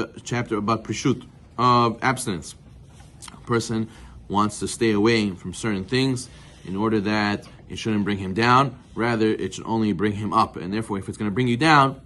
a chapter about prishut, of abstinence. A person wants to stay away from certain things in order that it shouldn't bring him down. Rather, it should only bring him up. And therefore, if it's going to bring you down,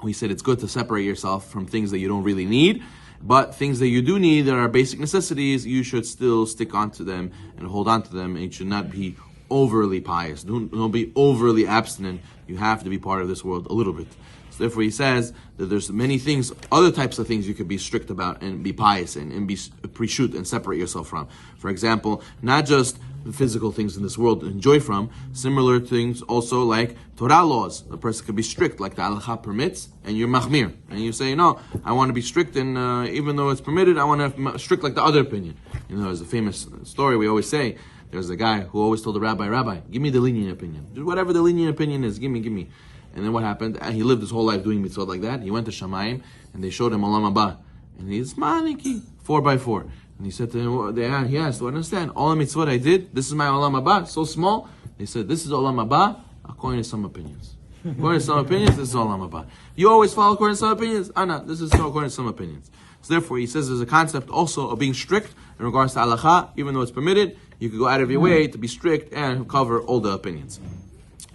we said it's good to separate yourself from things that you don't really need. But things that you do need, that are basic necessities, you should still stick onto them and hold on to them. And you should not be overly pious. Don't be overly abstinent. You have to be part of this world a little bit. So therefore he says that there's many things, other types of things you could be strict about and be pious and be pre-shoot and separate yourself from. For example, not just the physical things in this world to enjoy from, similar things also like Torah laws. A person could be strict like the halacha permits, and you're machmir. And you say, no, I want to be strict, and even though it's permitted, I want to strict like the other opinion. You know, there's a famous story we always say, there's a guy who always told the rabbi, give me the lenient opinion. Just whatever the lenient opinion is, give me. And then what happened? He lived his whole life doing mitzvot like that. He went to Shamayim, and they showed him Olam Haba. And he's maniki, 4x4. And he said to him, he asked, do I understand? All the mitzvot I did, this is my Olam Haba, so small. They said, this is Olam Haba, according to some opinions. According to some opinions, this is Olam Haba. You always follow according to some opinions? No, this is according to some opinions. So therefore, he says there's a concept also of being strict in regards to halacha, even though it's permitted, you could go out of your way to be strict and cover all the opinions.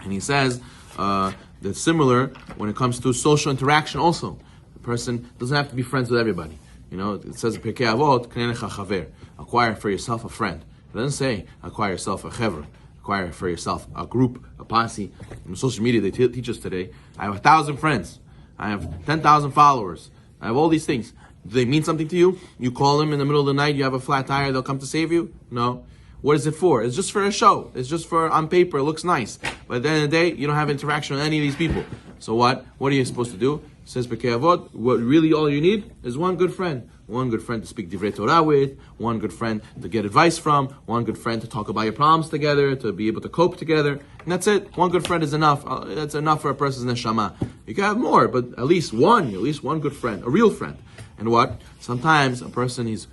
And he says that's similar when it comes to social interaction also. The person doesn't have to be friends with everybody. You know, it says in Pirkei Avot, K'neinecha chaver, acquire for yourself a friend. It doesn't say acquire yourself a chevra, acquire for yourself a group, a posse. On social media, they teach us today, I have 1,000 friends. I have 10,000 followers. I have all these things. Do they mean something to you? You call them in the middle of the night, you have a flat tire, they'll come to save you? No. What is it for? It's just for a show. It's just for, on paper, it looks nice. But at the end of the day, you don't have interaction with any of these people. So what? What are you supposed to do? It says Pirkei Avot, what really all you need is one good friend. One good friend to speak Divrei Torah with, one good friend to get advice from, one good friend to talk about your problems together, to be able to cope together. And that's it. One good friend is enough. That's enough for a person's neshama. You can have more, but at least one good friend, a real friend. And what? Sometimes a person, he's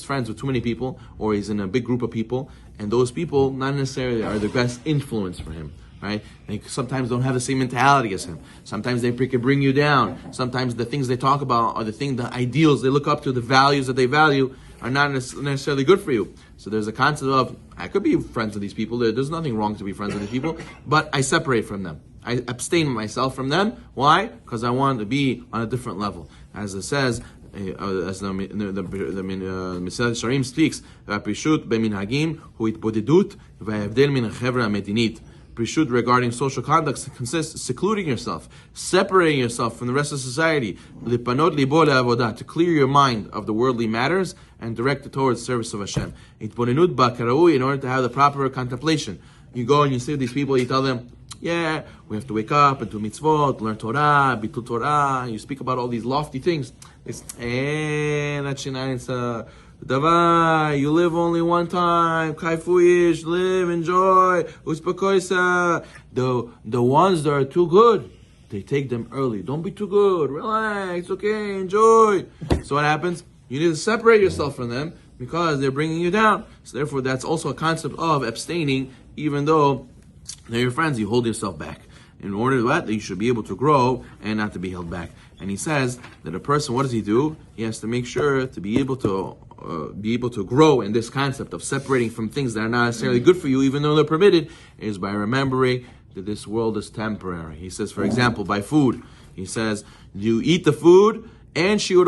friends with too many people, or he's in a big group of people, and those people not necessarily are the best influence for him. Right? They sometimes don't have the same mentality as him. Sometimes they can bring you down. Sometimes the things they talk about are the ideals they look up to, the values that they value are not necessarily good for you. So there's a concept of, I could be friends with these people. There's nothing wrong to be friends with these people, but I separate from them. I abstain myself from them. Why? Because I want to be on a different level. As it says, as the Mesilat Yesharim speaks, "Prishut beminhagim hu itbodedut v'havdel min hachevra medinit." Prishut regarding social conduct consists secluding yourself, separating yourself from the rest of society, lipanot libo le'avodah, to clear your mind of the worldly matters and direct it towards the service of Hashem. Itbonenut ba'karaui, in order to have the proper contemplation. You go and you see these people, you tell them, yeah, we have to wake up and do mitzvot, learn Torah, bitul Torah. You speak about all these lofty things. It's Davai, you live only one time. Kaifuish, live, enjoy. Uspakoisa. The ones that are too good, they take them early. Don't be too good. Relax. Okay, enjoy. So what happens? You need to separate yourself from them because they're bringing you down. So therefore, that's also a concept of abstaining, even though they're your friends. You hold yourself back. In order to that, you should be able to grow and not to be held back. And he says that a person, what does he do? He has to make sure to be able to grow in this concept of separating from things that are not necessarily good for you, even though they're permitted, is by remembering that this world is temporary. He says, for example, by food, he says, you eat the food, and how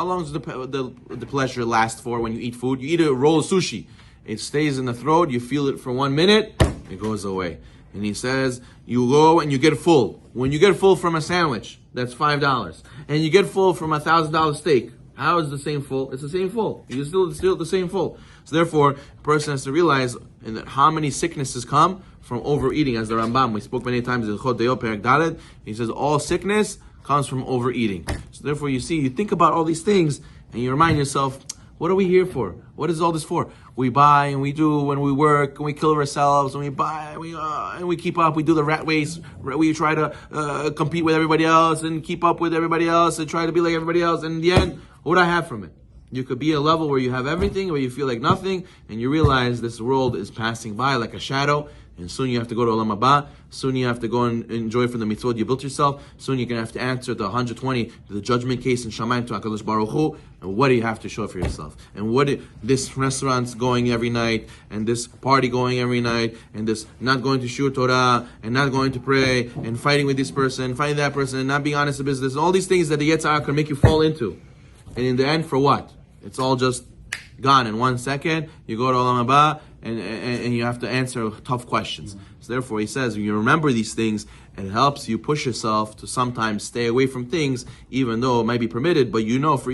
long does the pleasure last for when you eat food? You eat a roll of sushi. It stays in the throat, you feel it for 1 minute, it goes away. And he says, you go and you get full. When you get full from a sandwich, that's $5. And you get full from $1,000 steak. How is the same full? It's the same full. You're still the same full. So therefore, a person has to realize that how many sicknesses come from overeating. As the Rambam, we spoke many times in Chod Deyo Perek Daled, he says all sickness comes from overeating. So therefore, you see, you think about all these things and you remind yourself, what are we here for? What is all this for? We buy and we do when we work and we kill ourselves and we buy and we keep up. We do the rat race. We try to compete with everybody else and keep up with everybody else and try to be like everybody else. And in the end, what do I have from it? You could be at a level where you have everything, where you feel like nothing, and you realize this world is passing by like a shadow. And soon you have to go to Olam Haba. Soon you have to go and enjoy from the mitzvot you built yourself. Soon you're going to have to answer the 120, the judgment case in Shamayim to HaKadosh Baruch Hu. And what do you have to show for yourself? And this restaurant's going every night, and this party going every night, and this not going to Shur Torah, and not going to pray, and fighting with this person, fighting that person, and not being honest in business. All these things that the Yetzer Hara can make you fall into. And in the end, for what? It's all just gone in 1 second. You go to Olam Haba, and you have to answer tough questions. So therefore, he says, when you remember these things, it helps you push yourself to sometimes stay away from things, even though it might be permitted, but you know for